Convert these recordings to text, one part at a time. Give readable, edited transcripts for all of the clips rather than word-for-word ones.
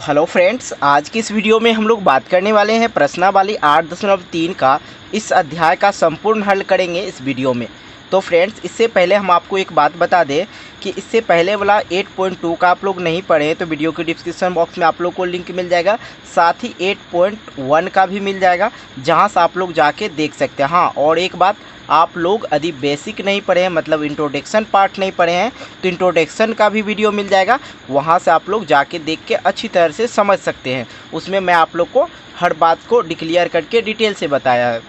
Hello friends, आज की इस वीडियो में हम लोग बात करने वाले हैं प्रश्नावली 8.3 का इस अध्याय का संपूर्ण हल करेंगे इस वीडियो में। तो फ्रेंड्स, इससे पहले हम आपको एक बात बता दें कि इससे पहले वाला 8.2 का आप लोग नहीं पढ़े तो वीडियो के डिस्क्रिप्शन बॉक्स में आप लोग को लिंक मिल जाएगा। साथ ही 8.1 का भी मिल जाएगा, जहां से आप लोग जाके देख सकते हैं। हाँ, और एक बात, आप लोग यदि बेसिक नहीं पढ़े हैं, मतलब इंट्रोडक्शन पार्ट नहीं पढ़े हैं, तो इंट्रोडक्शन का भी वीडियो मिल जाएगा। वहां से आप लोग जाके देख के अच्छी तरह से समझ सकते हैं। उसमें मैं आप लोग को हर बात को डिक्लेयर करके डिटेल से बताया है।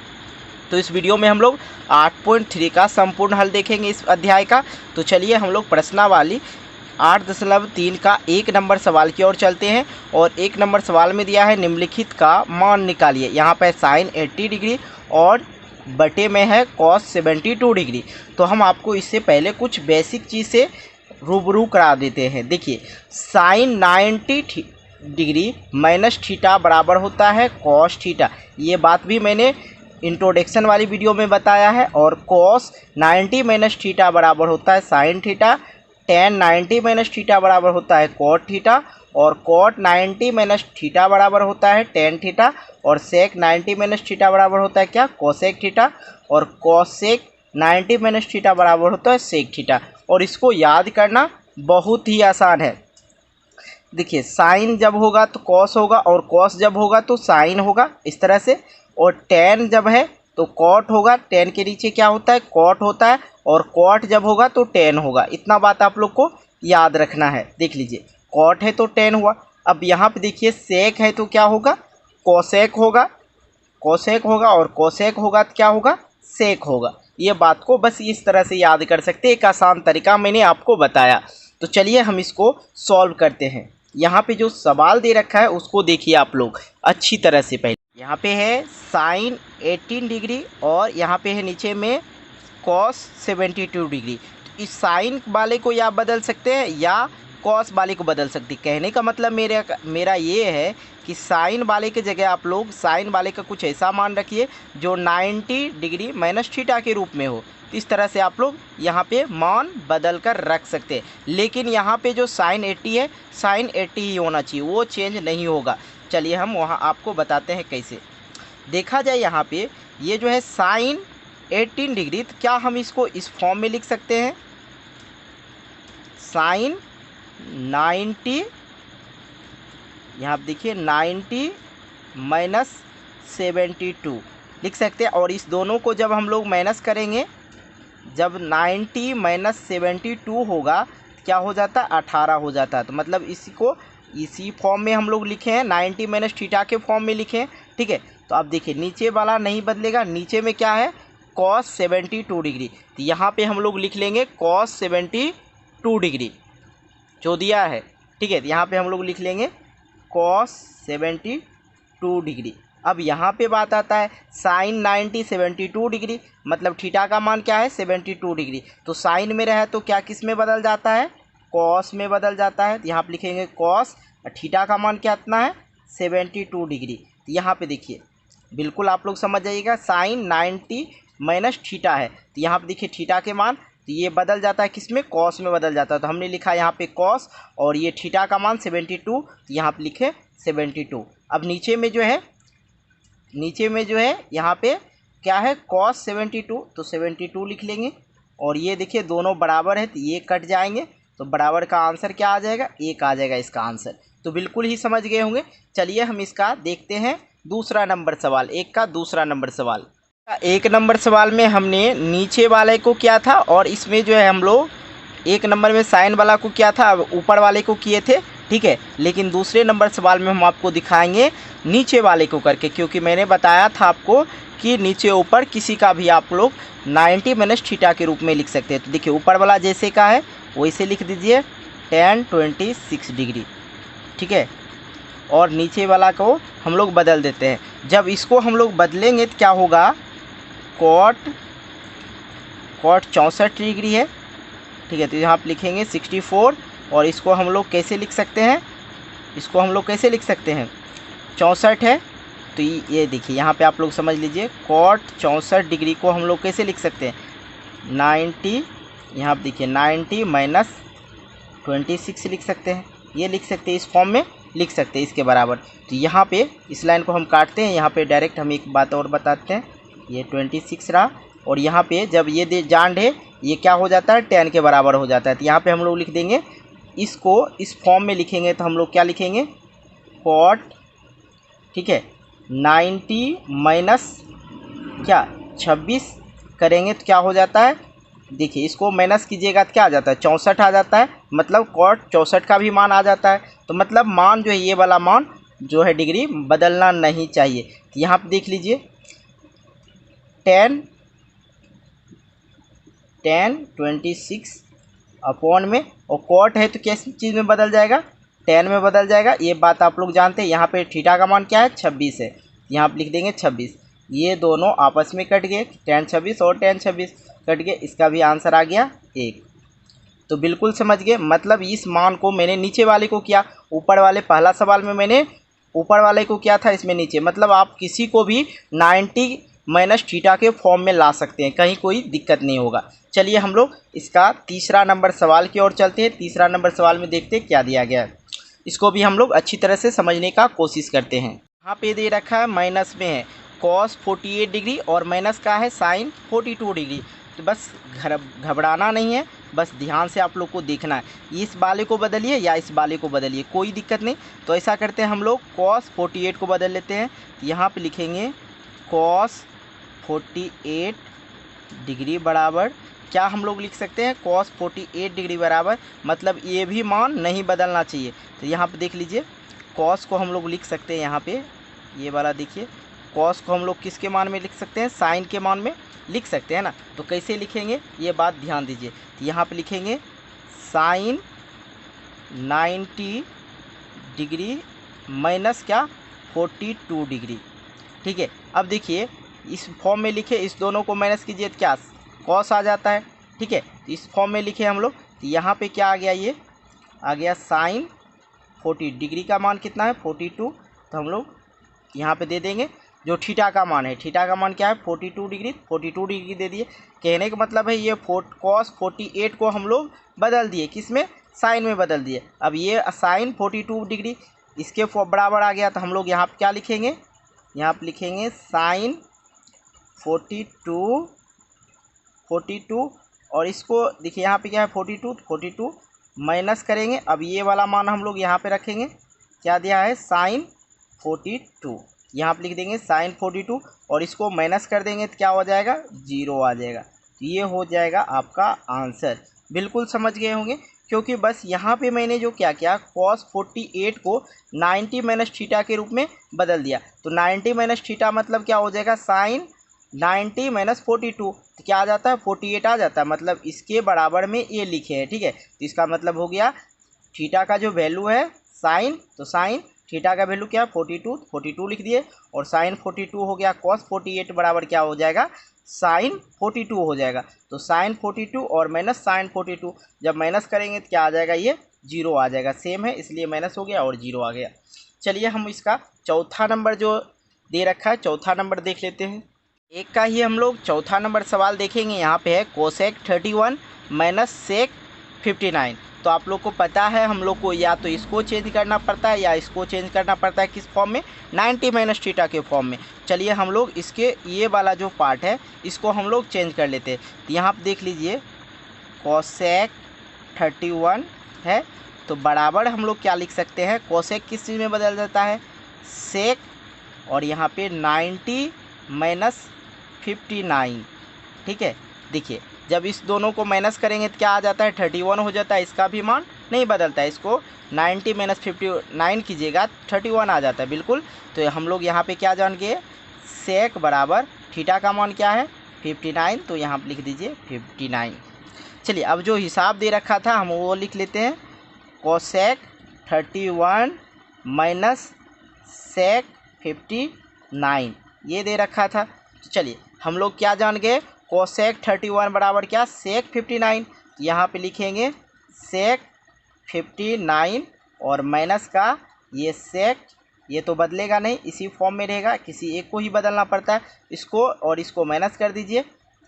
तो इस वीडियो में हम लोग 8.3 का संपूर्ण हल देखेंगे इस अध्याय का। तो चलिए हम लोग प्रश्नावली 8.3 का 1 नंबर सवाल की ओर चलते हैं। और 1 नंबर सवाल में दिया है निम्नलिखित का मान निकालिए। यहाँ पर साइन 80 डिग्री और बटे में है कॉस 72 डिग्री। तो हम आपको इससे पहले कुछ बेसिक चीज़ से रूबरू करा देते हैं। देखिए, साइन 90 डिग्री माइनस थीटा बराबर होता है कॉस थीटा। ये बात भी मैंने इंट्रोडक्शन वाली वीडियो में बताया है। और कॉस 90 माइनस थीटा बराबर होता है sine theta. Ten 90 minus theta बराबर होता है कॉट थीटा। और कॉट 90 माइनस थीटा बराबर होता है टेन थीटा। और सेक 90 माइनस थीटा बराबर होता है क्या, कोसेक थीटा। और कोसेक 90 माइनस थीटा बराबर होता है सेक थीटा। और इसको याद करना बहुत ही आसान है। देखिए, साइन जब होगा तो कॉस होगा, और कॉस जब होगा तो साइन होगा, इस तरह से। और टेन जब है तो कॉट होगा, टेन के नीचे क्या होता है, कॉट होता है। और कॉट जब होगा तो टेन होगा। इतना बात आप लोग को याद रखना है। देख लीजिए, कॉट है तो टेन हुआ। अब यहाँ पे देखिए, सेक है तो क्या होगा, कोसेक होगा। कोसेक होगा और कोसेक होगा तो क्या होगा, सेक होगा। ये बात को बस इस तरह से याद कर सकते हैं। एक आसान तरीका मैंने आपको बताया। तो चलिए हम इसको सॉल्व करते हैं। यहाँ पे जो सवाल दे रखा है उसको देखिए आप लोग अच्छी तरह से। पहले यहाँ पे है साइन 18 डिग्री और यहाँ पे है नीचे में कॉस 72 डिग्री। तो इस साइन वाले को या बदल सकते हैं या कॉस वाले को बदल सकते हैं। कहने का मतलब मेरा ये है कि साइन वाले के जगह आप लोग साइन वाले का कुछ ऐसा मान रखिए जो 90 डिग्री माइनस थीटा के रूप में हो। इस तरह से आप लोग यहाँ पे मान बदल कर रख सकते हैं। लेकिन यहाँ पे जो साइन 80 है, साइन 80 ही होना चाहिए, वो चेंज नहीं होगा। चलिए हम वहाँ आपको बताते हैं कैसे। देखा जाए यहाँ पे ये जो है साइन 18 डिग्री, तो क्या हम इसको इस फॉर्म में लिख सकते हैं, साइन 90, यहाँ आप देखिए 90 माइनस 72 लिख सकते हैं। और इस दोनों को जब हम लोग माइनस करेंगे, जब 90 माइनस 72 होगा तो क्या हो जाता है, 18 हो जाता है। तो मतलब इसको इसी फॉर्म में हम लोग लिखे हैं, 90 माइनस थीटा के फॉर्म में लिखे हैं। ठीक है, तो अब देखिए नीचे वाला नहीं बदलेगा। नीचे में क्या है, कॉस 72 डिग्री। तो यहाँ पे हम लोग लिख लेंगे कॉस 72 डिग्री जो दिया है। ठीक है, तो यहाँ पे हम लोग लिख लेंगे कॉस 72 डिग्री। अब यहाँ पे बात आता है साइन 90 72 डिग्री, मतलब थीटा का मान क्या है, 72 डिग्री। तो साइन में रहे तो क्या किस में बदल जाता है, कॉस में बदल जाता है। तो यहाँ पे लिखेंगे कॉस, थीटा का मान क्या इतना है, 72 डिग्री। तो यहाँ पे देखिए बिल्कुल आप लोग समझ जाइएगा, साइन 90 माइनस थीटा है। तो यहाँ पे देखिए थीटा के मान, तो ये बदल जाता है किस में, कॉस में बदल जाता है। तो हमने लिखा यहाँ पे कॉस, और ये थीटा का मान 72, तो यहाँ पे लिखे 72। अब नीचे में जो है यहाँ पे क्या है, कॉस 72, तो 72 लिख लेंगे। और ये देखिए दोनों बराबर है तो ये कट जाएंगे, तो बराबर का आंसर क्या आ जाएगा, 1 आ जाएगा इसका आंसर। तो बिल्कुल ही समझ गए होंगे। चलिए हम इसका देखते हैं दूसरा नंबर सवाल, एक का दूसरा नंबर सवाल। 1 नंबर सवाल में हमने नीचे वाले को किया था, और इसमें जो है हम लोग 1 नंबर में साइन वाला को किया था, ऊपर वाले को किए थे। ठीक है, लेकिन दूसरे नंबर सवाल में हम आपको दिखाएंगे नीचे वाले को करके, क्योंकि मैंने बताया था आपको कि नीचे ऊपर किसी का भी आप लोग 90 माइनस थीटा के रूप में लिख सकते हैं। तो देखिए ऊपर वाला जैसे का है वैसे लिख दीजिए tan 26 डिग्री। ठीक है, और नीचे वाला को हम लोग बदल देते हैं। जब इसको हम लोग बदलेंगे तो क्या होगा, कॉट 64 डिग्री है। ठीक है, तो यहाँ आप लिखेंगे 64। और इसको हम लोग कैसे लिख सकते हैं, 64 है। तो ये देखिए यहाँ पे आप लोग समझ लीजिए, कॉट 64 डिग्री को हम लोग कैसे लिख सकते हैं, 90, यहाँ आप देखिए 90 माइनस 26 लिख सकते हैं। ये लिख सकते हैं इस फॉर्म में। लिख सकते हैं इसके बराबर। तो यहाँ पे इस लाइन को हम काटते हैं, यहाँ पे डायरेक्ट हम एक बात और बताते हैं, ये 26 रहा, और यहाँ पे जब ये दे जान है ये क्या हो जाता है 10 के बराबर हो जाता है। तो यहाँ पे हम लोग लिख देंगे, इसको इस फॉर्म में लिखेंगे तो हम लोग क्या लिखेंगे, कॉट, ठीक है, 90 माइनस क्या 26 करेंगे तो क्या हो जाता है, देखिए इसको माइनस कीजिएगा तो क्या आ जाता है 64 आ जाता है, मतलब कॉट 64 का भी मान आ जाता है। तो मतलब मान जो है ये वाला मान जो है डिग्री बदलना नहीं चाहिए। तो यहाँ पे देख लीजिए 26 अपॉन में, और कॉट है तो किस चीज़ में बदल जाएगा, 10 में बदल जाएगा। ये बात आप लोग जानते हैं। यहाँ पे थीटा का मान क्या है 26 है, यहाँ पे लिख देंगे 26। ये दोनों आपस में कट गए, 10 26 और 10 26 कट गए, इसका भी आंसर आ गया 1। तो बिल्कुल समझ गए, मतलब इस मान को मैंने नीचे वाले को किया, ऊपर वाले पहला सवाल में मैंने ऊपर वाले को किया था, इसमें नीचे, मतलब आप किसी को भी 90 माइनस थीटा के फॉर्म में ला सकते हैं, कहीं कोई दिक्कत नहीं होगा। चलिए हम लोग इसका तीसरा नंबर सवाल की ओर चलते हैं। तीसरा नंबर सवाल में देखते हैं क्या दिया गया है, इसको भी हम लोग अच्छी तरह से समझने का कोशिश करते हैं। यहाँ पे दे रखा है माइनस में है cos 48 डिग्री और माइनस का है साइन 42 डिग्री। तो बस घबराना नहीं है, बस ध्यान से आप लोग को देखना है, इस वाले को बदलिए या इस वाले को बदलिए, कोई दिक्कत नहीं। तो ऐसा करते हैं हम लोग cos 48 को बदल लेते हैं। यहाँ पे लिखेंगे cos 48 डिग्री बराबर क्या हम लोग लिख सकते हैं, cos 48 डिग्री बराबर, मतलब ये भी मान नहीं बदलना चाहिए। तो यहाँ पे देख लीजिए cos को हम लोग लिख सकते हैं, यहाँ पे ये वाला देखिए cos को हम लोग किसके मान में लिख सकते हैं, साइन के मान में लिख सकते हैं ना। तो कैसे लिखेंगे ये बात ध्यान दीजिए। तो यहाँ पे लिखेंगे साइन 90 डिग्री माइनस क्या 42 डिग्री, ठीक है। अब देखिए इस फॉर्म में लिखे, इस दोनों को माइनस कीजिए तो क्या cos आ जाता है, ठीक है। इस फॉर्म में लिखे हम लोग, तो यहाँ पे क्या आ गया, ये आ गया साइन 40 डिग्री का मान कितना है 42। तो हम लोग यहाँ पे दे देंगे जो थीटा का मान है, थीटा का मान क्या है 42 डिग्री, 42 डिग्री दे दिए। कहने का मतलब है ये cos 48 को हम लोग बदल दिए, किस में, साइन में बदल दिए। अब ये साइन 42 डिग्री इसके बराबर आ गया, तो हम लोग यहाँ पे क्या लिखेंगे, यहाँ पे लिखेंगे साइन 42 और इसको देखिए यहाँ पे क्या है 42 माइनस करेंगे। अब ये वाला मान हम लोग यहाँ पे रखेंगे, क्या दिया है साइन 42, यहाँ पे लिख देंगे साइन 42 और इसको माइनस कर देंगे तो क्या हो जाएगा 0 आ जाएगा। तो ये हो जाएगा आपका आंसर। बिल्कुल समझ गए होंगे, क्योंकि बस यहाँ पे मैंने जो क्या किया cos 48 को 90 माइनस थीटा के रूप में बदल दिया। तो 90 माइनस थीटा मतलब क्या हो जाएगा साइन 90 माइनस 42, तो क्या आ जाता है 48 आ जाता है, मतलब इसके बराबर में ये लिखे हैं, ठीक है। तो इसका मतलब हो गया थीटा का जो वैल्यू है साइन, तो साइन थीटा का वैल्यू क्या है 42 लिख दिए, और साइन 42 हो गया, cos 48 बराबर क्या हो जाएगा साइन 42 हो जाएगा। तो साइन 42 और माइनस साइन 42 जब माइनस करेंगे तो क्या आ जाएगा, ये 0 आ जाएगा, सेम है इसलिए माइनस हो गया और 0 आ गया। चलिए हम इसका चौथा नंबर जो दे रखा है, चौथा नंबर देख लेते हैं। एक का ही हम लोग चौथा नंबर सवाल देखेंगे। यहाँ पे है कोसेक 31 माइनस सेक 59। तो आप लोग को पता है हम लोग को या तो इसको चेंज करना पड़ता है या इसको चेंज करना पड़ता है, किस फॉर्म में 90 माइनस थीटा के फॉर्म में। चलिए हम लोग इसके ये वाला जो पार्ट है इसको हम लोग चेंज कर लेते हैं। तो यहाँ पर देख लीजिए कोसेक 31 है, तो बराबर हम लोग क्या लिख सकते हैं, कोसेक किस चीज़ में बदल जाता है सेक, और यहाँ पे 90 माइनस 59, ठीक है। देखिए जब इस दोनों को माइनस करेंगे तो क्या आ जाता है 31 हो जाता है, इसका भी मान नहीं बदलता है, इसको 90 माइनस 59 कीजिएगा 31 आ जाता है बिल्कुल। तो हम लोग यहाँ पे क्या जान गए सेक बराबर थीटा का मान क्या है 59, तो यहाँ पर लिख दीजिए 59। चलिए अब जो हिसाब दे रखा था हम वो लिख लेते हैं, कोसेक 31 माइनस सेक 59 ये दे रखा था। तो चलिए हम लोग क्या जान गए कोसेक 31 बराबर क्या सेक 59, यहाँ पे लिखेंगे सेक 59 और माइनस का ये सेक, ये तो बदलेगा नहीं, इसी फॉर्म में रहेगा, किसी एक को ही बदलना पड़ता है, इसको और इसको माइनस कर दीजिए,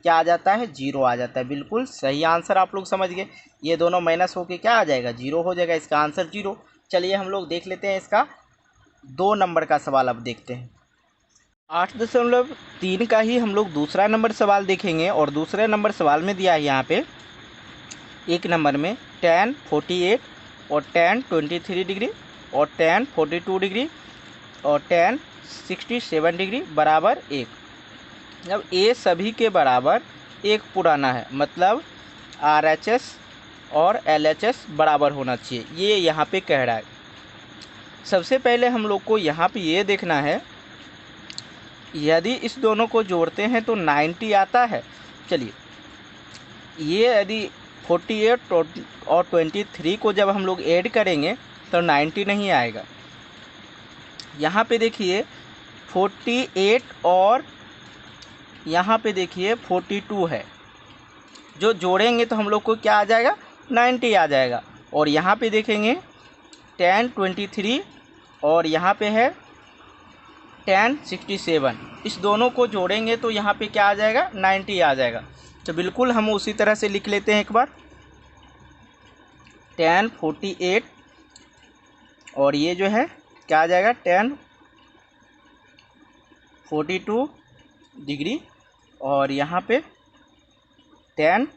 क्या आ जाता है 0 आ जाता है। बिल्कुल सही आंसर आप लोग समझ गए, ये दोनों माइनस होके क्या आ जाएगा 0 हो जाएगा, इसका आंसर 0। चलिए हम लोग देख लेते हैं इसका 2 नंबर का सवाल। अब देखते हैं 8.3 का ही हम लोग दूसरा नंबर सवाल देखेंगे। और दूसरे नंबर सवाल में दिया है यहाँ पे 1 नंबर में tan 48 और tan 23 डिग्री और tan 42 डिग्री और tan 67 डिग्री बराबर 1। अब ये सभी के बराबर 1 पुराना है, मतलब RHS और LHS बराबर होना चाहिए, ये यहाँ पे कह रहा है। सबसे पहले हम लोग को यहाँ पे ये देखना है, यदि इस दोनों को जोड़ते हैं तो 90 आता है। चलिए, ये यदि 48 और 23 को जब हम लोग ऐड करेंगे तो 90 नहीं आएगा। यहाँ पे देखिए 48 और यहाँ पे देखिए 42 है, जो जोड़ेंगे तो हम लोग को क्या आ जाएगा, 90 आ जाएगा। और यहाँ पे देखेंगे tan 23 और यहाँ पे है tan 67, इस दोनों को जोड़ेंगे तो यहाँ पे क्या आ जाएगा, 90 आ जाएगा। तो बिल्कुल हम उसी तरह से लिख लेते हैं एक बार, tan 48 और ये जो है क्या आ जाएगा, tan 42 डिग्री और यहाँ पे tan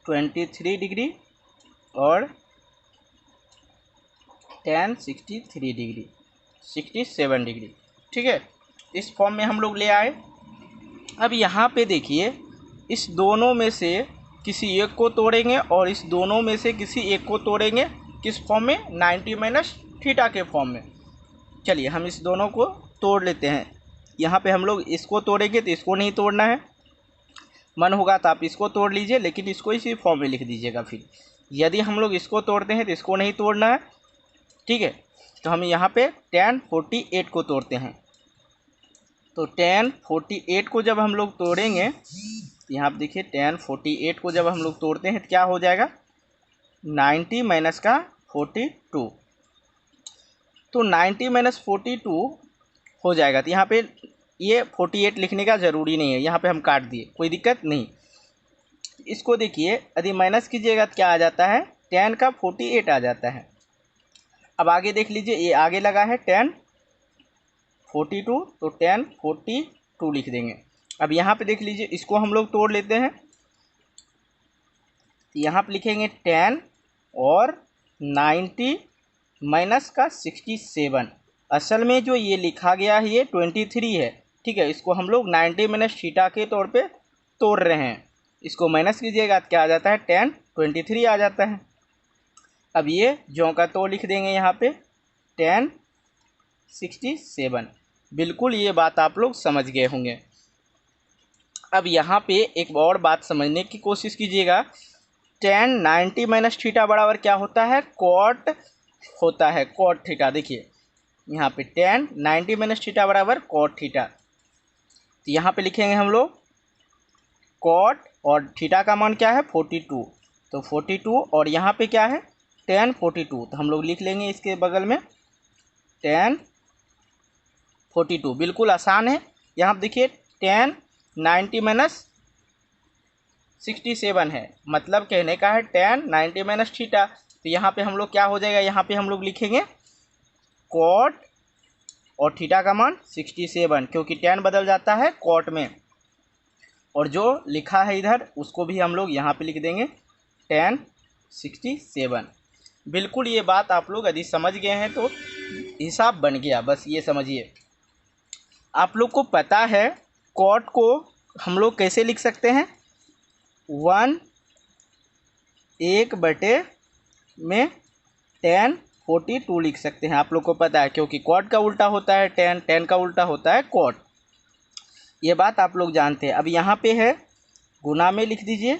23 डिग्री और tan 63 डिग्री 67 डिग्री। ठीक है, इस फॉर्म में हम लोग ले आए। अब यहाँ पे देखिए, इस दोनों में से किसी एक को तोड़ेंगे और इस दोनों में से किसी एक को तोड़ेंगे, किस फॉर्म में, 90 माइनस थीटा के फॉर्म में। चलिए हम इस दोनों को तोड़ लेते हैं। यहाँ पे हम लोग इसको तोड़ेंगे तो इसको नहीं तोड़ना है, मन होगा तो आप इसको तोड़ लीजिए, लेकिन इसको इसी फॉर्म में लिख दीजिएगा। फिर यदि हम लोग इसको तोड़ते हैं तो इसको नहीं तोड़ना है। ठीक है, तो हम यहाँ पे tan 48 को तोड़ते हैं। तो tan 48 को जब हम लोग तोड़ेंगे, यहाँ पे देखिए tan 48 को जब हम लोग तोड़ते हैं तो क्या हो जाएगा, 90 माइनस का 42। तो 90 माइनस 42 हो जाएगा। तो यहाँ पे ये 48 लिखने का ज़रूरी नहीं है, यहाँ पे हम काट दिए, कोई दिक्कत नहीं। इसको देखिए, यदि माइनस कीजिएगा तो क्या आ जाता है, tan का 48 आ जाता है। अब आगे देख लीजिए, ये आगे लगा है tan 42, तो tan 42 लिख देंगे। अब यहाँ पे देख लीजिए, इसको हम लोग तोड़ लेते हैं। यहाँ पे लिखेंगे tan और 90 माइनस का 67। असल में जो ये लिखा गया है ये 23 है। ठीक है, इसको हम लोग 90 माइनस थीटा के तौर पे तोड़ रहे हैं। इसको माइनस कीजिएगा तो क्या आ जाता है, tan 23 आ जाता है। अब ये ज्यों का तो लिख देंगे यहाँ पे tan 67। बिल्कुल ये बात आप लोग समझ गए होंगे। अब यहाँ पे एक और बात समझने की कोशिश कीजिएगा, tan 90 माइनस थीटा बराबर क्या होता है, कॉट होता है, कॉट थीटा। देखिए यहाँ पे tan 90 माइनस थीटा बराबर कॉट थीटा। तो यहाँ पे लिखेंगे हम लोग कॉट और थीटा का मान क्या है, 42। तो 42 और यहाँ पे क्या है, tan 42। तो हम लोग लिख लेंगे इसके बगल में tan 42। बिल्कुल आसान है। यहाँ पे देखिए tan 90 माइनस 67 है, मतलब कहने का है tan 90 माइनस थीटा। तो यहाँ पे हम लोग क्या हो जाएगा, यहाँ पे हम लोग लिखेंगे कॉट और थीटा का मान 67, क्योंकि tan बदल जाता है कॉट में। और जो लिखा है इधर उसको भी हम लोग यहाँ पे लिख देंगे tan 67। बिल्कुल ये बात आप लोग यदि समझ गए हैं तो हिसाब बन गया। बस ये समझिए, आप लोग को पता है कॉट को हम लोग कैसे लिख सकते हैं, 1/में tan 42 लिख सकते हैं। आप लोग को पता है, क्योंकि कॉट का उल्टा होता है tan, tan का उल्टा होता है कॉट। ये बात आप लोग जानते हैं। अब यहाँ पे है गुना में लिख दीजिए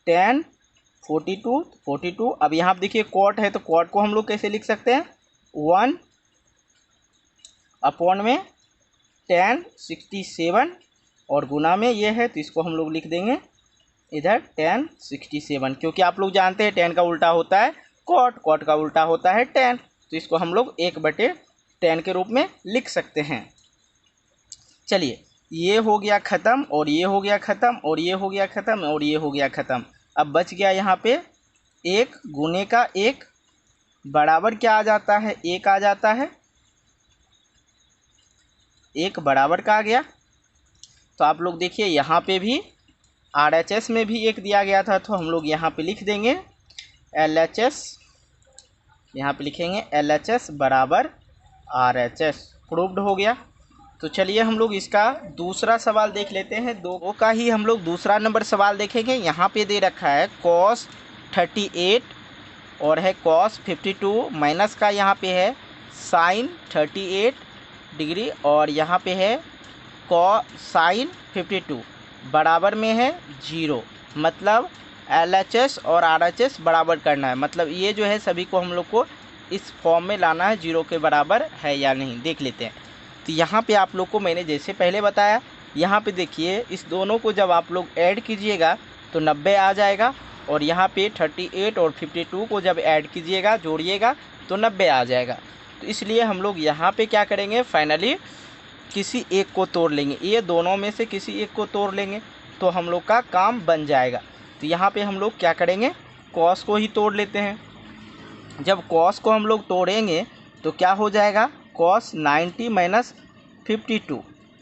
tan 42। अब यहाँ पे देखिए कॉट है, तो कॉट को हम लोग कैसे लिख सकते हैं, 1/में tan 67 और गुना में ये है तो इसको हम लोग लिख देंगे इधर tan 67, क्योंकि आप लोग जानते हैं tan का उल्टा होता है कॉट, कॉट का उल्टा होता है tan। तो इसको हम लोग 1/tan के रूप में लिख सकते हैं। चलिए, ये हो गया ख़त्म और ये हो गया ख़त्म और ये हो गया ख़त्म और ये हो गया ख़त्म। अब बच गया यहाँ पे एक गुने का एक बराबर क्या आ जाता है, एक आ जाता है, एक बराबर का आ गया। तो आप लोग देखिए यहाँ पे भी RHS में भी एक दिया गया था, तो हम लोग यहाँ पे लिख देंगे LHS, यहाँ पे लिखेंगे LHS बराबर RHS, प्रूव्ड हो गया। तो चलिए हम लोग इसका दूसरा सवाल देख लेते हैं। दो का ही हम लोग दूसरा नंबर सवाल देखेंगे। यहाँ पे दे रखा है cos 38 और है cos 52 माइनस का यहाँ पे है sin 38 डिग्री और यहाँ पे है sin 52 बराबर में है 0। मतलब LHS और RHS बराबर करना है, मतलब ये जो है सभी को हम लोग को इस फॉर्म में लाना है, 0 के बराबर है या नहीं देख लेते हैं। तो यहाँ पे आप लोग को मैंने जैसे पहले बताया, यहाँ पे देखिए इस दोनों को जब आप लोग ऐड कीजिएगा तो 90 आ जाएगा, और यहाँ पे 38 और 52 को जब ऐड कीजिएगा, जोड़िएगा तो 90 आ जाएगा। तो इसलिए हम लोग यहाँ पे क्या करेंगे, फाइनली किसी एक को तोड़ लेंगे, ये दोनों में से किसी एक को तोड़ लेंगे तो हम लोग का काम बन जाएगा। तो यहाँ पे हम लोग क्या करेंगे, कॉस को ही तोड़ लेते हैं। जब कॉस को हम लोग तोड़ेंगे तो क्या हो जाएगा, कॉस 90 माइनस 52,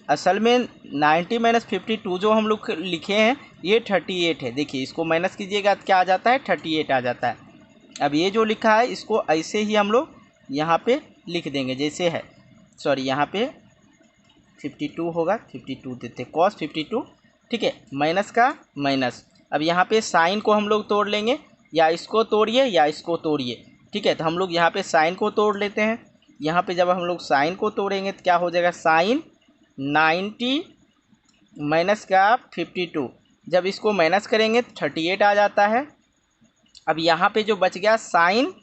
असल में 90 माइनस 52 जो हम लोग लिखे हैं ये 38 है। देखिए इसको माइनस कीजिएगा तो क्या आ जाता है, 38 आ जाता है। अब ये जो लिखा है इसको ऐसे ही हम लोग यहाँ पे लिख देंगे जैसे है, सॉरी यहाँ पे 52 होगा, 52 देते कॉस 52, ठीक है, माइनस का माइनस। अब यहाँ पे साइन को हम लोग तोड़ लेंगे, या इसको तोड़िए या इसको तोड़िए, ठीक है। तो हम लोग यहाँ पे साइन को तोड़ लेते हैं। यहाँ पे जब हम लोग साइन को तोड़ेंगे तो क्या हो जाएगा, साइन 90 माइनस का 52, जब इसको माइनस करेंगे तो 38 आ जाता है। अब यहाँ पे जो बच गया साइन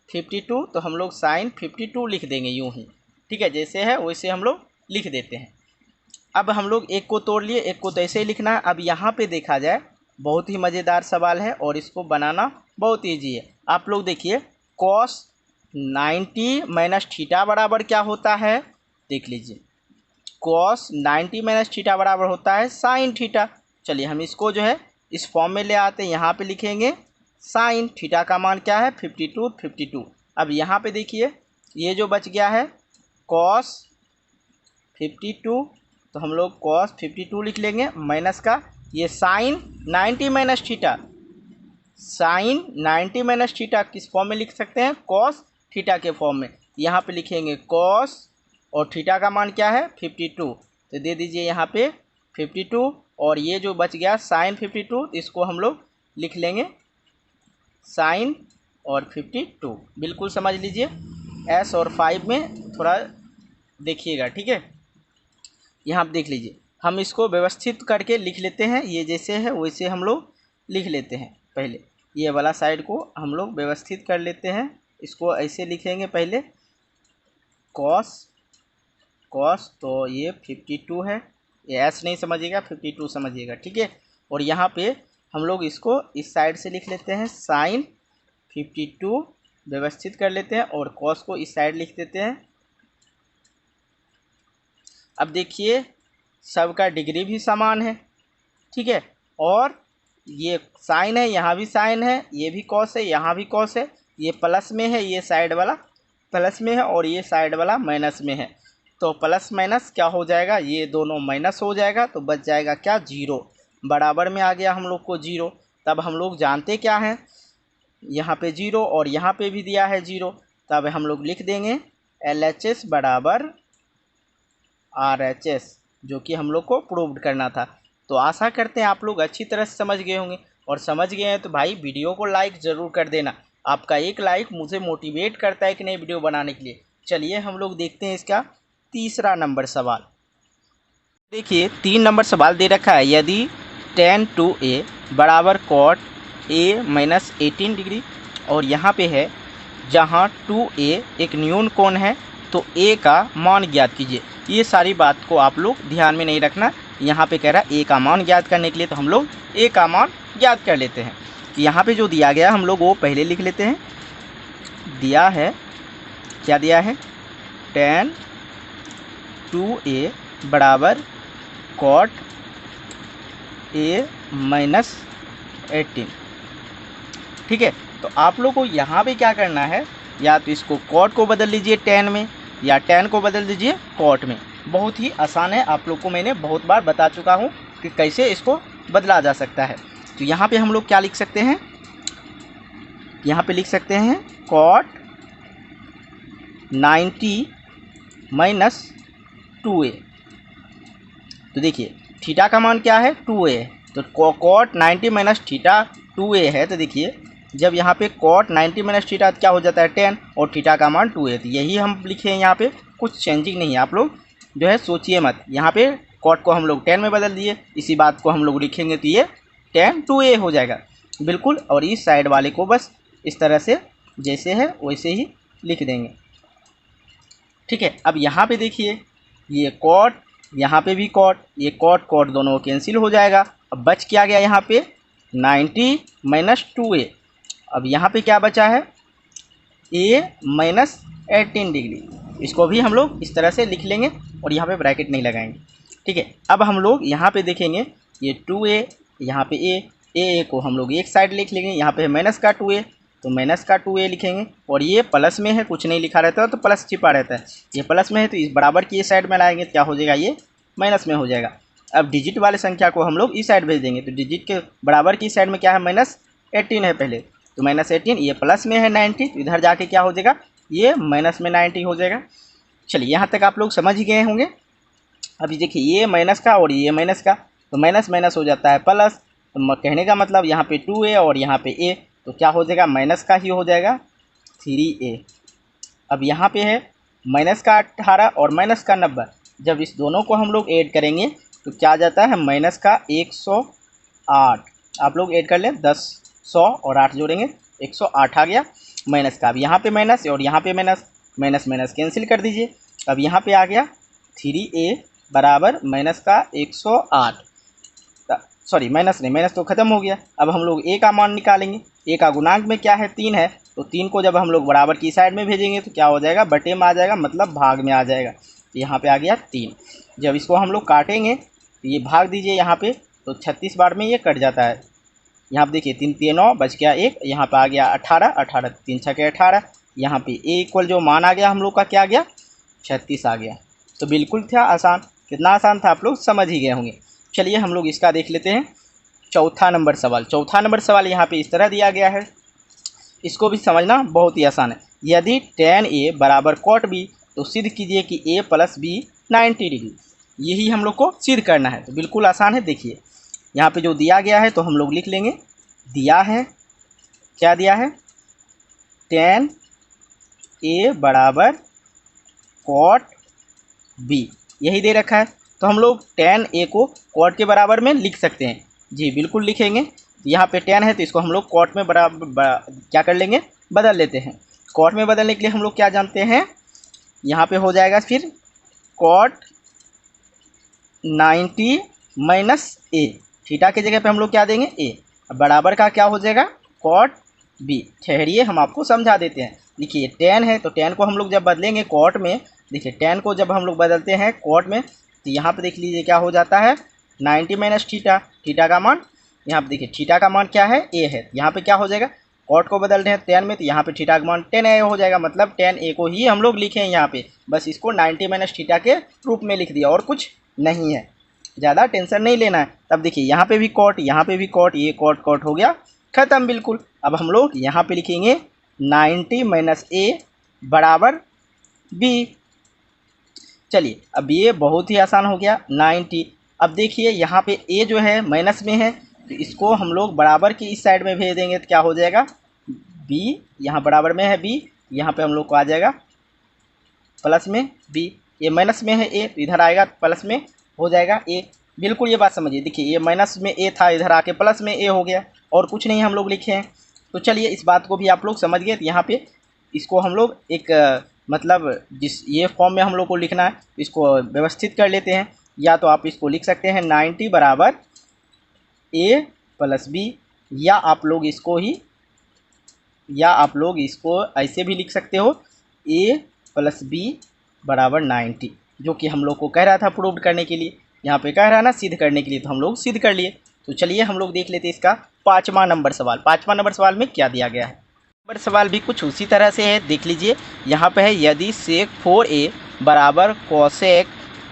52, तो हम लोग साइन 52 लिख देंगे यूँ ही, ठीक है, जैसे है वैसे हम लोग लिख देते हैं। अब हम लोग एक को तोड़ लिए, एक को तो ऐसे ही लिखना है। अब यहाँ पे देखा जाए बहुत ही मज़ेदार सवाल है और इसको बनाना बहुत ईजी है। आप लोग देखिए cos 90 माइनस थीटा बराबर क्या होता है, देख लीजिए cos 90 माइनस थीटा बराबर होता है साइन थीटा। चलिए हम इसको जो है इस फॉर्म में ले आते हैं, यहाँ पे लिखेंगे साइन थीटा का मान क्या है 52। अब यहाँ पे देखिए ये जो बच गया है cos 52, तो हम लोग cos 52 लिख लेंगे, माइनस का ये sine 90 minus theta, sine 90 minus theta किस फॉर्म में लिख सकते हैं, cos थीटा के फॉर्म में। यहाँ पे लिखेंगे cos और थीटा का मान क्या है 52, तो दे दीजिए यहाँ पे 52, और ये जो बच गया साइन 52 इसको हम लोग लिख लेंगे साइन और 52। बिल्कुल समझ लीजिए, S और 5 में थोड़ा देखिएगा, ठीक है। यहाँ आप देख लीजिए, हम इसको व्यवस्थित करके लिख लेते हैं, ये जैसे है वैसे हम लोग लिख लेते हैं। पहले ये वाला साइड को हम लोग व्यवस्थित कर लेते हैं, इसको ऐसे लिखेंगे पहले cos, तो ये 52 है, ये S नहीं समझिएगा 52 समझिएगा, ठीक है। और यहाँ पे हम लोग इसको इस साइड से लिख लेते हैं साइन 52, व्यवस्थित कर लेते हैं, और cos को इस साइड लिख देते हैं। अब देखिए सबका डिग्री भी समान है, ठीक है, और ये साइन है, यहाँ भी साइन है, ये भी कॉस है, यहाँ भी कॉस है, ये प्लस में है, ये साइड वाला प्लस में है और ये साइड वाला माइनस में है। तो प्लस माइनस क्या हो जाएगा, ये दोनों माइनस हो जाएगा, तो बच जाएगा क्या 0, बराबर में आ गया हम लोग को 0। तब हम लोग जानते क्या हैं, यहाँ पे 0 और यहाँ पे भी दिया है 0, तब हम लोग लिख देंगे LHS बराबर RHS, जो कि हम लोग को प्रूव्ड करना था। तो आशा करते हैं आप लोग अच्छी तरह से समझ गए होंगे, और समझ गए हैं तो भाई वीडियो को लाइक ज़रूर कर देना। आपका एक लाइक मुझे मोटिवेट करता है कि नई वीडियो बनाने के लिए। चलिए हम लोग देखते हैं इसका तीसरा नंबर सवाल। देखिए 3 नंबर सवाल दे रखा है, यदि tan 2a बराबर cot a माइनस 18 डिग्री, और यहाँ पे है जहाँ 2a एक न्यून कोण है तो a का मान ज्ञात कीजिए। ये सारी बात को आप लोग ध्यान में नहीं रखना, यहाँ पे कह रहा है a का मान ज्ञात करने के लिए, तो हम लोग a का मान ज्ञात कर लेते हैं। कि यहाँ पे जो दिया गया हम लोग वो पहले लिख लेते हैं। दिया है, क्या दिया है, tan 2a बराबर cot a माइनस 18। ठीक है। तो आप लोग को यहाँ पे क्या करना है, या तो इसको कॉट को बदल लीजिए tan में, या tan को बदल दीजिए कॉट में। बहुत ही आसान है, आप लोग को मैंने बहुत बार बता चुका हूँ कि कैसे इसको बदला जा सकता है। तो यहाँ पे हम लोग क्या लिख सकते हैं, यहाँ पे लिख सकते हैं cot 90 माइनस 2a। तो देखिए थीटा का मान क्या है, 2a है, तो cot 90 माइनस थीटा 2a है। तो देखिए जब यहाँ पे cot 90 माइनस थीटा क्या हो जाता है 10, और थीटा का मान 2a। तो यही हम लिखे हैं यहाँ पे, कुछ चेंजिंग नहीं है। आप लोग जो है सोचिए मत, यहाँ पे cot को हम लोग 10 में बदल दिए, इसी बात को हम लोग लिखेंगे तो ये 10 2a हो जाएगा बिल्कुल। और इस साइड वाले को बस इस तरह से जैसे है वैसे ही लिख देंगे, ठीक है। अब यहाँ पे देखिए ये cot, यहाँ पे भी cot, ये cot दोनों कैंसिल हो जाएगा। अब बच क्या गया यहाँ पे 90 माइनस 2a। अब यहाँ पे क्या बचा है a माइनस 18 डिग्री। इसको भी हम लोग इस तरह से लिख लेंगे और यहाँ पे ब्रैकेट नहीं लगाएंगे, ठीक है। अब हम लोग यहाँ पे देखेंगे ये 2a, यहाँ पे a को हम लोग एक साइड लिख लेंगे, यहाँ पे है माइनस का 2a तो माइनस का 2a लिखेंगे, और ये प्लस में है, कुछ नहीं लिखा रहता है तो प्लस छिपा रहता है। ये प्लस में है तो इस बराबर की ये साइड में लाएंगे, क्या हो जाएगा ये माइनस में हो जाएगा। अब डिजिट वाले संख्या को हम लोग इस साइड भेज देंगे, तो डिजिट के बराबर की साइड में क्या है माइनस 18 है पहले, तो माइनस 18, ये प्लस में है 90, तो इधर जाके क्या हो जाएगा ये माइनस में 90 हो जाएगा। चलिए यहाँ तक आप लोग समझ ही गए होंगे। अभी देखिए ये माइनस का और ये माइनस का, तो माइनस माइनस हो जाता है प्लस, तो कहने का मतलब यहाँ पे 2a और यहाँ पे a, तो क्या हो जाएगा माइनस का ही हो जाएगा 3a। अब यहाँ पे है माइनस का 18 और माइनस का 90, जब इस दोनों को हम लोग ऐड करेंगे तो क्या आ जाता है माइनस का 108। आप लोग ऐड कर लें 10 100 और 8 जोड़ेंगे 108 आ गया माइनस का। अब यहाँ पे माइनस और यहाँ पे माइनस, माइनस माइनस कैंसिल कर दीजिए। अब यहाँ पे आ गया 3a बराबर माइनस का 108, सॉरी माइनस नहीं, माइनस तो ख़त्म हो गया। अब हम लोग a का मान निकालेंगे, a का गुणांक में क्या है 3 है, तो 3 को जब हम लोग बराबर की साइड में भेजेंगे तो क्या हो जाएगा बटे में आ जाएगा, मतलब भाग में आ जाएगा। यहाँ पे आ गया 3। जब इसको हम लोग काटेंगे तो ये भाग दीजिए यहाँ पे, तो 36 बार में ये कट जाता है। यहाँ पे देखिए 3 3 9 बच गया 1, यहाँ पे आ गया 18, 18 3 6 के 18, यहाँ पे a इक्वल जो मान आ गया हम लोग का क्या आ गया 36 आ गया। तो बिल्कुल था आसान, कितना आसान था आप लोग समझ ही गए होंगे। चलिए हम लोग इसका देख लेते हैं चौथा नंबर सवाल। चौथा नंबर सवाल यहाँ पे इस तरह दिया गया है, इसको भी समझना बहुत ही आसान है। यदि tan a बराबर cot b तो सिद्ध कीजिए कि a प्लस b 90 डिग्री। यही हम लोग को सिद्ध करना है, तो बिल्कुल आसान है। देखिए यहाँ पे जो दिया गया है तो हम लोग लिख लेंगे, दिया है क्या दिया है tan a बराबर cot b, यही दे रखा है। तो हम लोग tan a को cot के बराबर में लिख सकते हैं, जी बिल्कुल लिखेंगे। यहाँ पे tan है तो इसको हम लोग cot में क्या कर लेंगे बदल लेते हैं। cot में बदलने के लिए हम लोग क्या जानते हैं, यहाँ पे हो जाएगा फिर cot 90 माइनस a, थीटा की जगह पे हम लोग क्या देंगे a, बराबर का क्या हो जाएगा cot b। ठहरिए हम आपको समझा देते हैं। देखिए tan है तो tan को हम लोग जब बदलेंगे cot में, देखिए tan को जब हम लोग बदलते हैं cot में तो यहाँ पे देख लीजिए क्या हो जाता है 90 माइनस थीटा, थीटा का मान, यहाँ पे देखिए थीटा का मान क्या है a है, यहाँ पे क्या हो जाएगा cot को बदल रहे हैं tan में, तो यहाँ पे थीटा का मान 10a हो जाएगा, मतलब tan a को ही हम लोग लिखे हैं यहाँ पे, बस इसको 90 माइनस थीटा के रूप में लिख दिया और कुछ नहीं है, ज़्यादा टेंशन नहीं लेना है। तब देखिए यहाँ पे भी cot, यहाँ पे भी cot, ये cot हो गया ख़त्म बिल्कुल। अब हम लोग यहाँ पे लिखेंगे 90 माइनस a बराबर b। चलिए अब ये बहुत ही आसान हो गया 90। अब देखिए यहाँ पे a जो है माइनस में है तो इसको हम लोग बराबर की इस साइड में भेज देंगे तो क्या हो जाएगा b, यहाँ बराबर में है b, यहाँ पे हम लोग को आ जाएगा प्लस में b, ये माइनस में है a तो इधर आएगा प्लस में हो जाएगा a। बिल्कुल ये बात समझिए, देखिए ये माइनस में a था, इधर आके प्लस में a हो गया, और कुछ नहीं हम लोग लिखे हैं। तो चलिए इस बात को भी आप लोग समझ गए। तो यहाँ पे इसको हम लोग एक मतलब जिस ये फॉर्म में हम लोग को लिखना है इसको व्यवस्थित कर लेते हैं। या तो आप इसको लिख सकते हैं 90 बराबर a प्लस b, या आप लोग इसको ऐसे भी लिख सकते हो a प्लस b बराबर 90, जो कि हम लोग को कह रहा था प्रूव करने के लिए, यहाँ पे कह रहा है ना सिद्ध करने के लिए, तो हम लोग सिद्ध कर लिए। तो चलिए हम लोग देख लेते हैं इसका पाँचवा नंबर सवाल। पाँचवा नंबर सवाल में क्या दिया गया है? नंबर सवाल भी कुछ उसी तरह से है, देख लीजिए। यहाँ पे है यदि सेक 4a बराबर कोसेक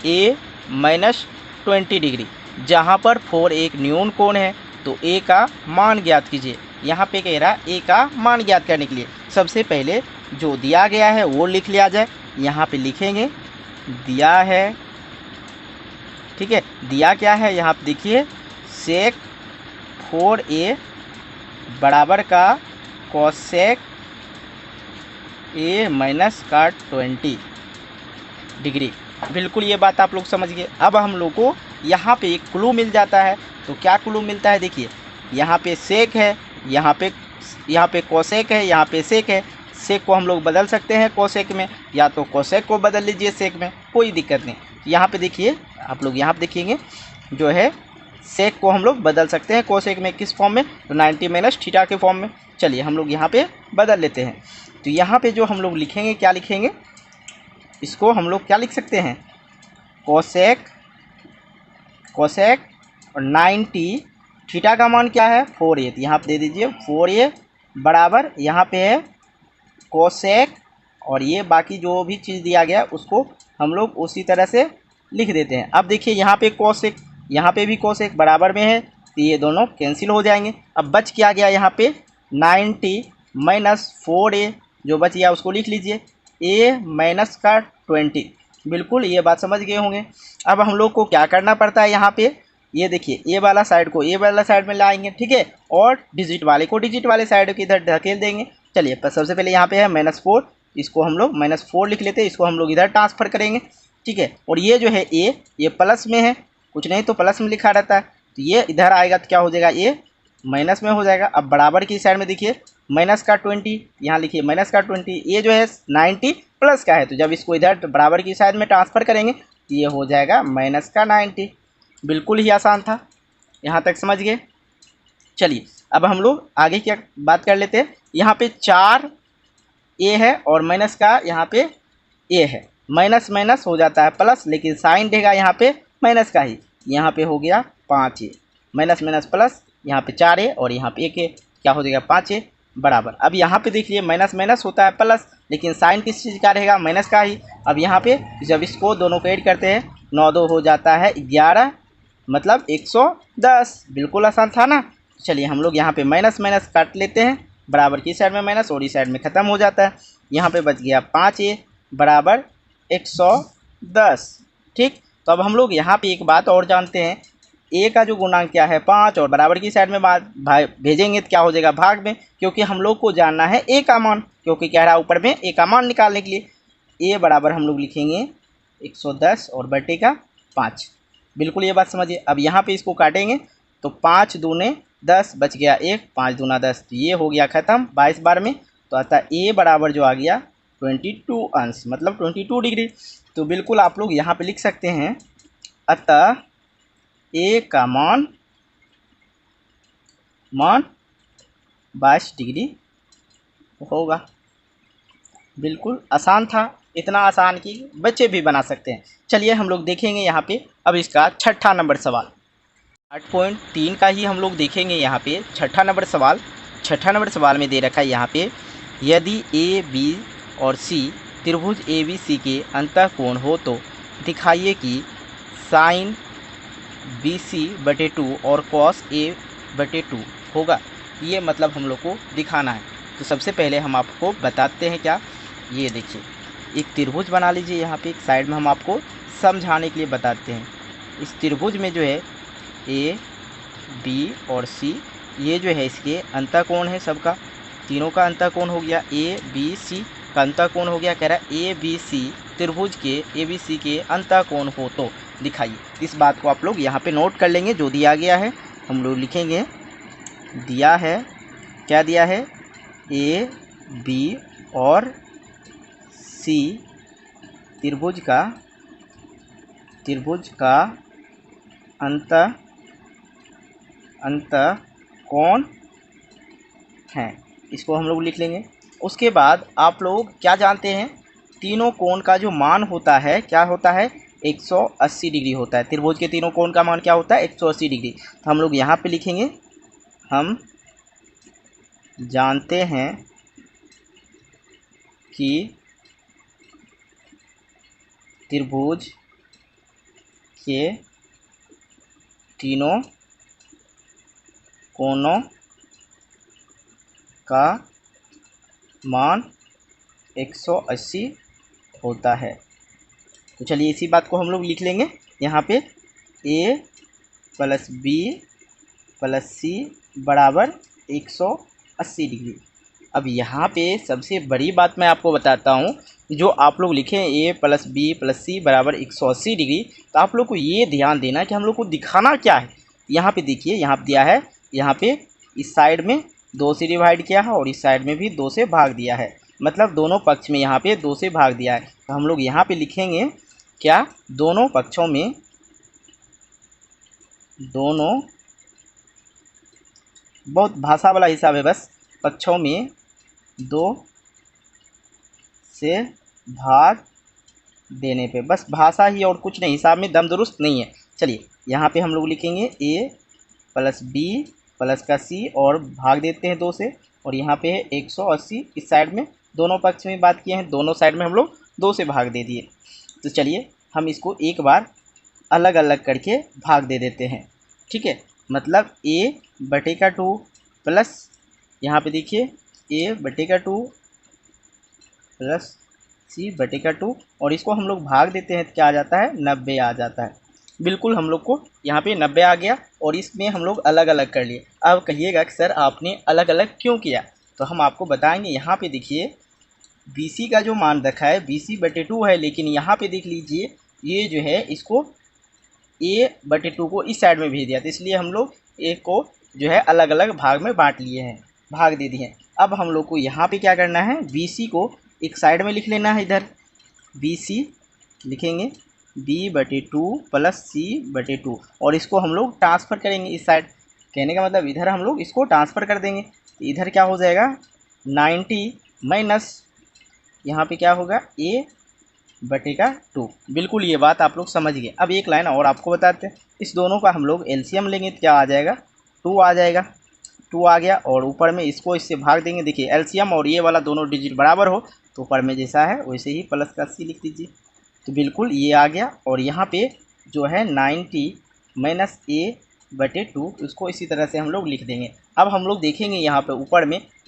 a माइनस 20 डिग्री, जहाँ पर 4 एक न्यून कोण है तो a का मान ज्ञात कीजिए। यहाँ पे कह रहा है a का मान ज्ञात करने के लिए सबसे पहले जो दिया गया है वो लिख लिया जाए। यहाँ पे लिखेंगे दिया है, ठीक है। दिया क्या है यहाँ पे देखिए, सेक 4a बराबर का कोसेक a माइनस का 20 डिग्री। बिल्कुल ये बात आप लोग समझ गए। अब हम लोग को यहाँ पे एक क्लू मिल जाता है। तो क्या क्लू मिलता है? देखिए यहाँ पे सेक है, यहाँ पे कोसेक है, यहाँ पे सेक है। सेक को हम लोग बदल सकते हैं कोसेक में, या तो कोसेक को बदल लीजिए सेक में, कोई दिक्कत नहीं। यहाँ पे देखिए, आप लोग यहाँ पे देखेंगे जो है सेक को हम लोग बदल सकते हैं कोसेक में। किस फॉर्म में? तो 90 माइनस थीटा के फॉर्म में। चलिए हम लोग यहाँ पे बदल लेते हैं। तो यहाँ पे जो हम लोग लिखेंगे, क्या लिखेंगे? इसको हम लोग क्या लिख सकते हैं? कोसेक और 90, थीटा का मान क्या है? 4a। तो यहाँ पे दे दीजिए 4a बराबर, यहाँ पे है कोसेक, और ये बाकी जो भी चीज़ दिया गया उसको हम लोग उसी तरह से लिख देते हैं। अब देखिए यहाँ पे कोसेक, यहाँ पे भी कोसेक बराबर में है, तो ये दोनों कैंसिल हो जाएंगे। अब बच क्या गया यहाँ पे? 90 माइनस 4a जो बच गया उसको लिख लीजिए, a माइनस का 20। बिल्कुल ये बात समझ गए होंगे। अब हम लोग को क्या करना पड़ता है यहाँ पे? ये देखिए ए वाला साइड को ए वाला साइड में लाएंगे, ठीक है, और डिजिट वाले को डिजिट वाले साइड के इधर धकेल देंगे। चलिए सबसे पहले यहाँ पे है -4, इसको हम लोग -4 लिख लेते हैं, इसको हम लोग इधर ट्रांसफ़र करेंगे, ठीक है। और ये जो है ए, ये प्लस में है, कुछ नहीं तो प्लस में लिखा रहता है, तो ये इधर आएगा तो क्या हो जाएगा? ए माइनस में हो जाएगा। अब बराबर की साइड में देखिए माइनस का 20, यहाँ लिखिए माइनस का 20, ये जो है 90 प्लस का है, तो जब इसको इधर बराबर की साइड में ट्रांसफ़र करेंगे तो ये हो जाएगा माइनस का 90। बिल्कुल ही आसान था, यहाँ तक समझ गए। चलिए अब हम लोग आगे क्या बात कर लेते हैं। यहाँ पे 4a है और माइनस का यहाँ पे a है, माइनस माइनस हो जाता है प्लस, लेकिन साइन देगा यहाँ पे माइनस का ही। यहाँ पे हो गया 5a, माइनस माइनस प्लस, यहाँ पे 4a और यहाँ पे 1a, क्या हो जाएगा? 5a बराबर। अब यहाँ पे देखिए माइनस माइनस होता है प्लस, लेकिन साइन किस चीज़ का रहेगा? माइनस का ही। अब यहाँ पे जब इसको दोनों को ऐड करते हैं 9 2 हो जाता है 11, मतलब 110। बिल्कुल आसान था ना। चलिए हम लोग यहाँ पे माइनस माइनस काट लेते हैं, बराबर की साइड में माइनस और इस साइड में ख़त्म हो जाता है। यहाँ पे बच गया 5a बराबर 110, ठीक। तो अब हम लोग यहाँ पे एक बात और जानते हैं, a का जो गुणांक क्या है? 5, और बराबर की साइड में भेजेंगे तो क्या हो जाएगा? भाग में, क्योंकि हम लोग को जानना है a का मान, क्योंकि कह रहा है ऊपर में a का मान निकालने के लिए। a बराबर हम लोग लिखेंगे 110 और बटे का 5। बिल्कुल ये बात समझिए। अब यहाँ पे इसको काटेंगे तो 5 दूने 10 बच गया 1, 5 दूना 10, तो ये हो गया ख़त्म 22 बार में। तो अतः a बराबर जो आ गया 22 अंश, मतलब 22 डिग्री। तो बिल्कुल आप लोग यहाँ पे लिख सकते हैं, अतः a का मान 22 डिग्री होगा। बिल्कुल आसान था, इतना आसान कि बच्चे भी बना सकते हैं। चलिए हम लोग देखेंगे यहाँ पे अब इसका छठा नंबर सवाल। 8.3 का ही हम लोग देखेंगे यहाँ पे छठा नंबर सवाल। छठा नंबर सवाल में दे रखा है यहाँ पे, यदि ए बी और सी त्रिभुज ए बी सी के अंतःकोण हो तो दिखाइए कि साइन BC/2 और cos A/2 होगा। ये मतलब हम लोग को दिखाना है। तो सबसे पहले हम आपको बताते हैं क्या, ये देखिए एक त्रिभुज बना लीजिए। यहाँ पे एक साइड में हम आपको समझाने के लिए बताते हैं। इस त्रिभुज में जो है A, B और C, ये जो है इसके अंतःकोण है सबका, तीनों का अंतःकोण हो गया। ABC का अंतःकोण हो गया, कह रहा है ABC त्रिभुज के ABC के अंतःकोण हो तो दिखाइए। इस बात को आप लोग यहाँ पे नोट कर लेंगे। जो दिया गया है हम लोग लिखेंगे, दिया है, क्या दिया है? A, B और C त्रिभुज का अंतःकोण है, इसको हम लोग लिख लेंगे। उसके बाद आप लोग क्या जानते हैं, तीनों कोण का जो मान होता है क्या होता है? 180 डिग्री होता है। त्रिभुज के तीनों कोण का मान क्या होता है? 180 डिग्री। तो हम लोग यहाँ पे लिखेंगे हम जानते हैं कि त्रिभुज के तीनों कोनों का मान 180 होता है। तो चलिए इसी बात को हम लोग लिख लेंगे यहाँ पे, a + b + c बराबर 180 डिग्री। अब यहाँ पे सबसे बड़ी बात मैं आपको बताता हूँ, जो आप लोग लिखें a + b + c बराबर 180 डिग्री, तो आप लोग को ये ध्यान देना कि हम लोग को दिखाना क्या है। यहाँ पे देखिए, यहाँ पे दिया है, यहाँ पे इस साइड में 2 से डिवाइड किया है और इस साइड में भी 2 से भाग दिया है, मतलब दोनों पक्ष में यहाँ पे 2 से भाग दिया है। तो हम लोग यहाँ पे लिखेंगे क्या, दोनों पक्षों में, दोनों, बहुत भाषा वाला हिसाब है, बस पक्षों में 2 से भाग देने पे, बस भाषा ही और कुछ नहीं, हिसाब में दम दुरुस्त नहीं है। चलिए यहाँ पे हम लोग लिखेंगे a + b + c और भाग देते हैं 2 से, और यहाँ पे है 180, इस साइड में दोनों पक्ष में बात किए हैं, दोनों साइड में हम लोग 2 से भाग दे दिए। तो चलिए हम इसको एक बार अलग अलग करके भाग दे देते हैं, ठीक है। मतलब a/2 प्लस, यहाँ पे देखिए a/2 प्लस c/2, और इसको हम लोग भाग देते हैं तो क्या आ जाता है, 90 आ जाता है। बिल्कुल हम लोग को यहाँ पे 90 आ गया, और इसमें हम लोग अलग अलग कर लिए। अब कहिएगा कि सर आपने अलग अलग क्यों किया, तो हम आपको बताएंगे। यहाँ पे देखिए BC का जो मान रखा है BC/2 है, लेकिन यहाँ पे देख लीजिए ये जो है इसको a/2 को इस साइड में भेज दिया, तो इसलिए हम लोग a को जो है अलग अलग भाग में बांट लिए हैं, भाग दे दिए हैं। अब हम लोग को यहाँ पे क्या करना है, BC को एक साइड में लिख लेना है, इधर BC लिखेंगे b/2 प्लस c/2, और इसको हम लोग ट्रांसफ़र करेंगे इस साइड। कहने का मतलब इधर हम लोग इसको ट्रांसफ़र कर देंगे, तो इधर क्या हो जाएगा 90 माइनस यहाँ पे क्या होगा a/2। बिल्कुल ये बात आप लोग समझ गए। अब एक लाइन और आपको बताते हैं, इस दोनों का हम लोग एलसीएम लेंगे तो क्या आ जाएगा, 2 आ जाएगा, 2 आ गया, और ऊपर में इसको इससे भाग देंगे। देखिए एलसीएम और ये वाला दोनों डिजिट बराबर हो तो ऊपर में जैसा है वैसे ही प्लस का c लिख दीजिए, तो बिल्कुल ये आ गया। और यहाँ पे जो है 90 माइनस a/2, उसको इसी तरह से हम लोग लिख देंगे। अब हम लोग देखेंगे यहाँ पे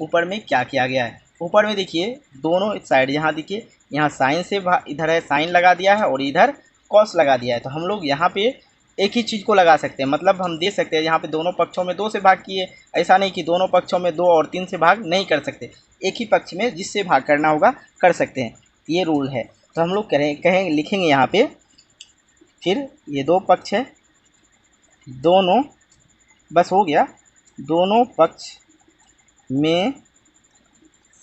ऊपर में क्या किया गया है। ऊपर में देखिए दोनों साइड, यहाँ देखिए यहाँ साइन से इधर है साइन लगा दिया है और इधर कॉस लगा दिया है, तो हम लोग यहाँ पे एक ही चीज़ को लगा सकते हैं। मतलब हम दे सकते हैं यहाँ पे दोनों पक्षों में 2 से भाग किए, ऐसा नहीं कि दोनों पक्षों में 2 और 3 से भाग नहीं कर सकते, एक ही पक्ष में जिससे भाग करना होगा कर सकते हैं, ये रूल है। तो हम लोग कहेंगे लिखेंगे यहाँ पे, फिर ये 2 पक्ष है, दोनों, बस हो गया, दोनों पक्ष में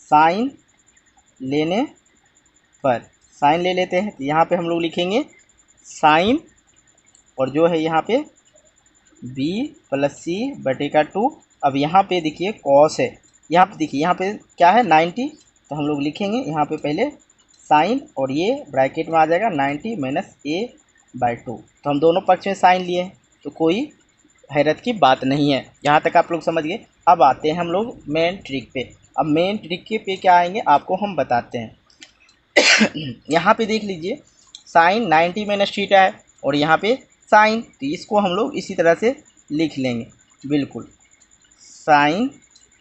साइन लेने पर, साइन ले लेते हैं, तो यहाँ पे हम लोग लिखेंगे साइन, और जो है यहाँ पे b + c/2। अब यहाँ पे देखिए कॉस है, यहाँ पे देखिए यहाँ पे क्या है 90, तो हम लोग लिखेंगे यहाँ पे पहले साइन, और ये ब्रैकेट में आ जाएगा 90 माइनस a/2। तो हम दोनों पक्ष में साइन लिए हैं, तो कोई हैरत की बात नहीं है, यहाँ तक आप लोग समझ गए। अब आते हैं हम लोग मेन ट्रिक पे। अब मेन ट्रिक के पे क्या आएंगे आपको हम बताते हैं। यहाँ पे देख लीजिए साइन 90 माइनस थीटा है, और यहाँ पे साइन, तो इसको हम लोग इसी तरह से लिख लेंगे, बिल्कुल साइन,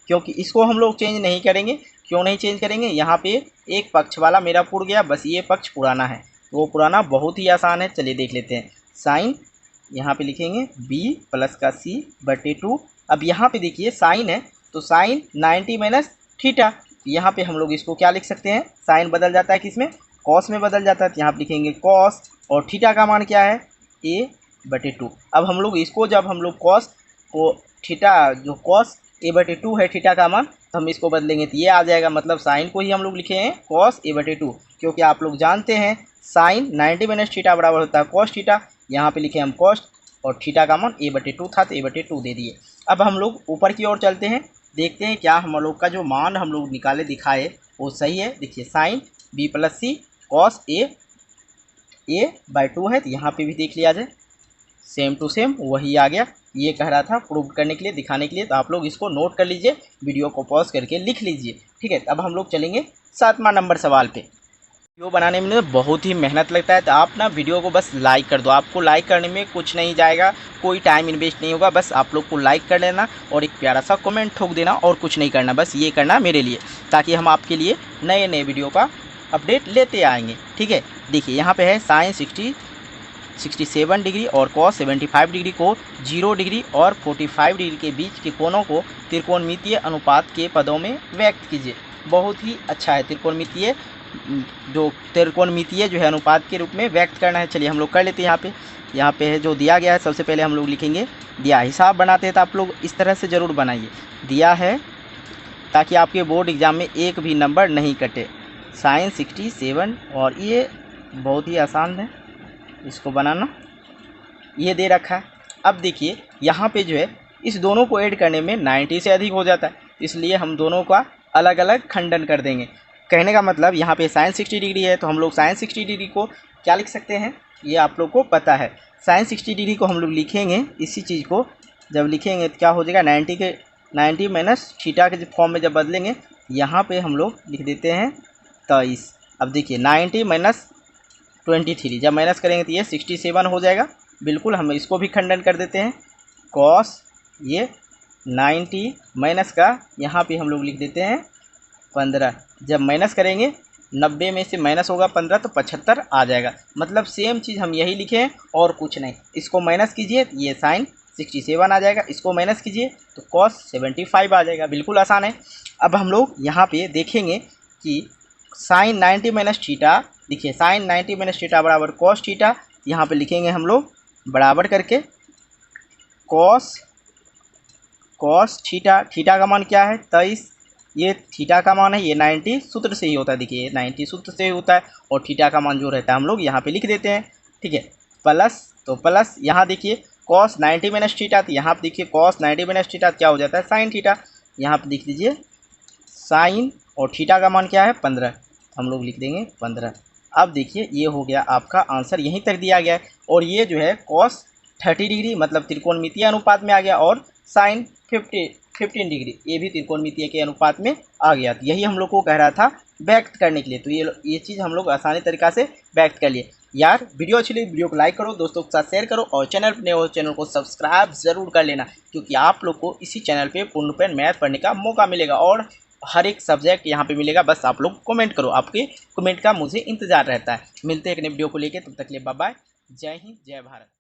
क्योंकि इसको हम लोग चेंज नहीं करेंगे। क्यों नहीं चेंज करेंगे, यहाँ पे एक पक्ष वाला मेरा पुर गया, बस ये पक्ष पुराना है, तो वो पुराना बहुत ही आसान है। चलिए देख लेते हैं, साइन यहाँ पे लिखेंगे b प्लस का c/2। अब यहाँ पे देखिए साइन है, तो साइन 90 माइनस थीटा, यहाँ पे हम लोग इसको क्या लिख सकते हैं, साइन बदल जाता है किसमें, कॉस में बदल जाता है, तो यहाँ पे लिखेंगे कॉस, और थीटा का मान क्या है a/2। अब हम लोग इसको, जब हम लोग कॉस को थीटा, जो कॉस a/2 है थीटा का मान, तो हम इसको बदलेंगे तो ये आ जाएगा। मतलब साइन को ही हम लोग लिखे हैं कॉस a/2, क्योंकि आप लोग जानते हैं साइन 90 माइनस थीटा बराबर होता है कॉस थीटा। यहाँ पे लिखे हम कॉस, और थीटा का मान a/2 था तो a/2 दे दिए। अब हम लोग ऊपर की ओर चलते हैं, देखते हैं क्या हम लोग का जो मान हम लोग निकाले दिखाए वो सही है। देखिए sign b + c cos a/2 है, तो यहाँ पे भी देख लिया जाए, सेम टू सेम वही आ गया। ये कह रहा था प्रूव करने के लिए, दिखाने के लिए। तो आप लोग इसको नोट कर लीजिए, वीडियो को पॉज करके लिख लीजिए, ठीक है। अब हम लोग चलेंगे 7वां नंबर सवाल पे। वीडियो बनाने में बहुत ही मेहनत लगता है, तो आप ना वीडियो को बस लाइक कर दो। आपको लाइक करने में कुछ नहीं जाएगा, कोई टाइम इन्वेस्ट नहीं होगा। बस आप लोग को लाइक कर लेना और एक प्यारा सा कमेंट ठोक देना, और कुछ नहीं करना। बस ये करना मेरे लिए, ताकि हम आपके लिए नए नए वीडियो का अपडेट लेते आएंगे, ठीक है। देखिए यहाँ पे है साइन 67 डिग्री और कॉस 75 डिग्री को 0 डिग्री और 45 डिग्री के बीच के कोणों को त्रिकोणमितीय अनुपात के पदों में व्यक्त कीजिए। बहुत ही अच्छा है, त्रिकोणमितीय जो है अनुपात के रूप में व्यक्त करना है। चलिए हम लोग कर लेते हैं। यहाँ पे है जो दिया गया है, सबसे पहले हम लोग लिखेंगे दिया। हिसाब बनाते हैं तो आप लोग इस तरह से ज़रूर बनाइए, दिया है, ताकि आपके बोर्ड एग्ज़ाम में एक भी नंबर नहीं कटे। साइन 67, और ये बहुत ही आसान है इसको बनाना, ये दे रखा है। अब देखिए यहाँ पे जो है इस दोनों को ऐड करने में 90 से अधिक हो जाता है, इसलिए हम दोनों का अलग अलग खंडन कर देंगे। कहने का मतलब यहाँ पे साइन 60 डिग्री है, तो हम लोग साइन 60 डिग्री को क्या लिख सकते हैं, ये आप लोग को पता है। साइन 60 डिग्री को हम लोग लिखेंगे, इसी चीज़ को जब लिखेंगे तो क्या हो जाएगा, 90 माइनस थीटा के फॉर्म में जब बदलेंगे, यहाँ पे हम लोग लिख देते हैं 23। अब देखिए 90 माइनस 23 जब माइनस करेंगे तो ये 67 हो जाएगा। बिल्कुल, हम इसको भी खंडन कर देते हैं। कॉस ये 90 माइनस का यहाँ पे हम लोग लिख देते हैं 15। जब माइनस करेंगे 90 में से माइनस होगा 15 तो 75 आ जाएगा। मतलब सेम चीज़ हम यही लिखे हैं और कुछ नहीं। इसको माइनस कीजिए तो ये साइन 67 आ जाएगा, इसको माइनस कीजिए तो कॉस 75 आ जाएगा। बिल्कुल आसान है। अब हम लोग यहाँ पे देखेंगे कि साइन 90 माइनस थीटा, देखिए साइन 90 माइनस थीटा बराबर कॉस थीटा। यहाँ पे लिखेंगे हम लोग बराबर करके कॉस थीटा। थीटा का मान क्या है 23, ये थीटा का मान है, ये 90 सूत्र से ही होता है। देखिए 90 सूत्र से ही होता है, और थीटा का मान जो रहता है हम लोग यहाँ पे लिख देते हैं, ठीक है। प्लस, तो प्लस यहाँ देखिए कॉस 90 माइनस थीटा, तो यहाँ पे देखिए कॉस 90 माइनस थीटा क्या हो जाता है, साइन थीटा। यहाँ पे देख लीजिए साइन, और थीटा का मान क्या है 15, हम लोग लिख देंगे 15। अब देखिए ये हो गया आपका आंसर, यहीं तक दिया गया है। और ये जो है कॉस 30 डिग्री मतलब त्रिकोणमितीय अनुपात में आ गया, और साइन 15 डिग्री ये भी त्रिकोणमितीय के अनुपात में आ गया। तो यही हम लोग को कह रहा था व्यक्त करने के लिए। तो ये चीज़ हम लोग आसानी तरीक़ा से व्यक्त कर लिए। यार वीडियो अच्छी लगी, वीडियो को लाइक करो, दोस्तों के साथ शेयर करो, और चैनल पर नए हो चैनल को सब्सक्राइब ज़रूर कर लेना, क्योंकि आप लोग को इसी चैनल पे पूर्णपेन मैथ पढ़ने का मौका मिलेगा, और हर एक सब्जेक्ट यहाँ पे मिलेगा। बस आप लोग कमेंट करो, आपके कमेंट का मुझे इंतज़ार रहता है। मिलते हैं एक नई वीडियो को लेकर, तब तक के लिए बाय बाय। जय हिंद, जय भारत।